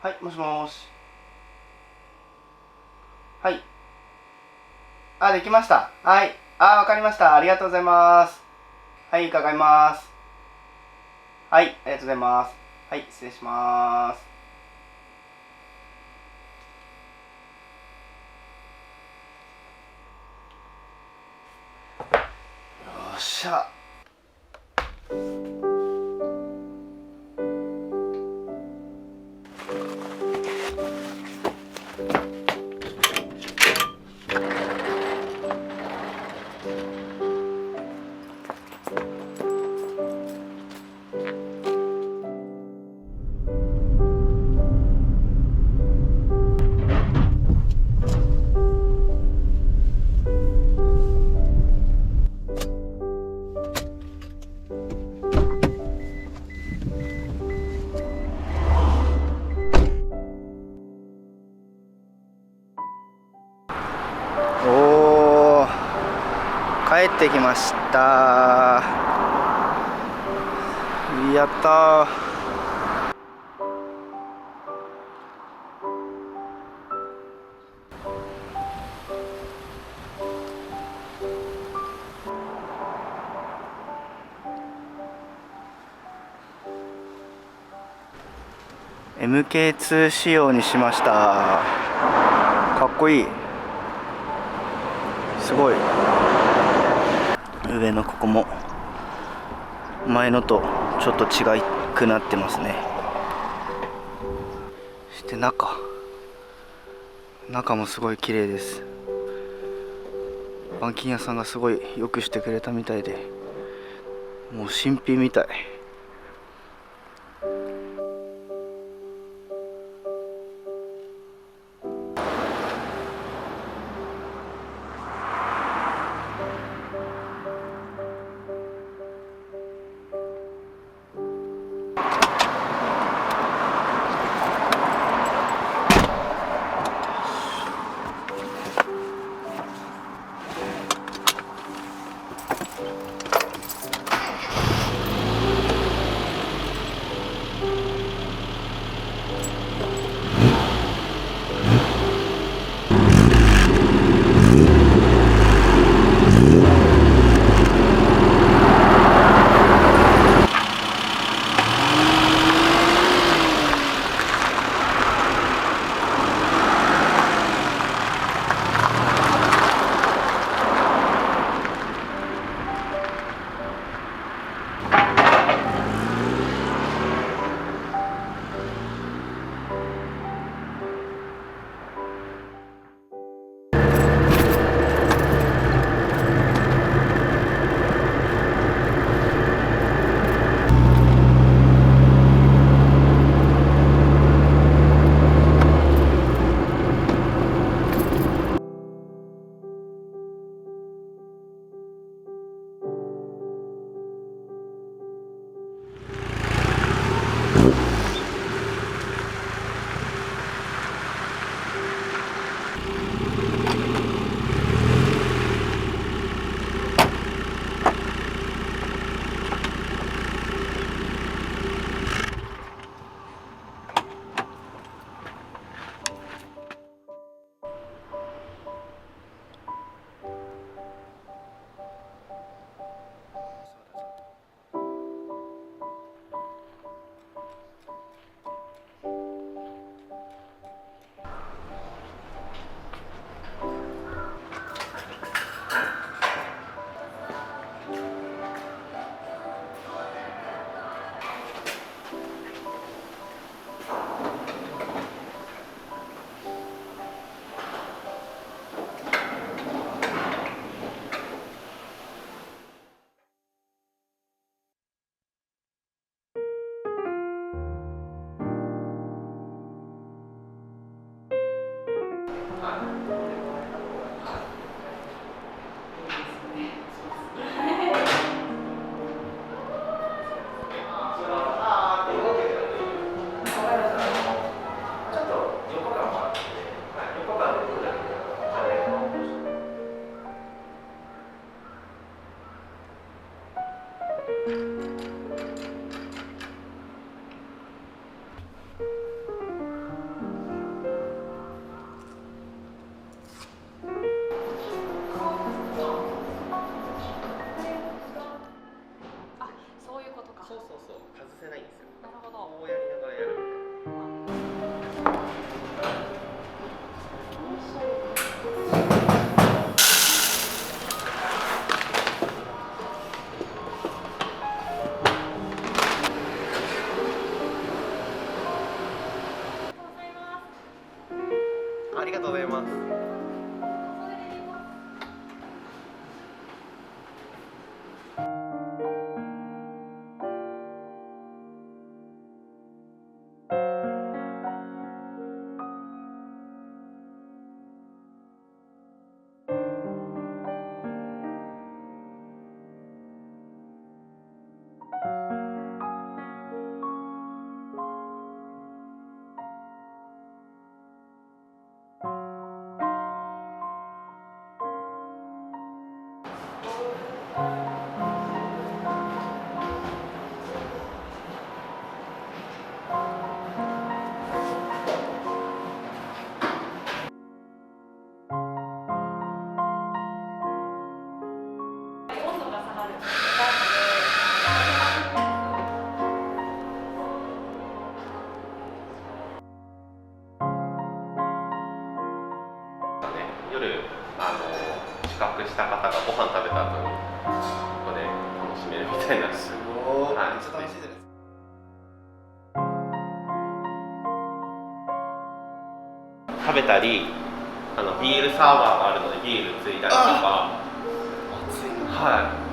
はい、もしもし。はい。あ、できました。はい。あ、わかりました。ありがとうございます。はい、伺います。はい、ありがとうございます。はい、失礼します。よっしゃ。おー、帰ってきました。やったー。MK2 仕様にしました。かっこいい。すごい。上のここも前のとちょっと違くなってますね。そして中もすごい綺麗です。板金屋さんがすごいよくしてくれたみたいで、もう新品みたい。せないんですよ。なるほど。こうやりながらやるみたいな。ありがとうございます。夜宿泊した方がご飯食べた後にここで楽しめるみたいな。すごい、はい、めっちゃ楽しいじゃないですか。食べたりビールサーバーがあるのでビールついたりとか。熱いの。はい。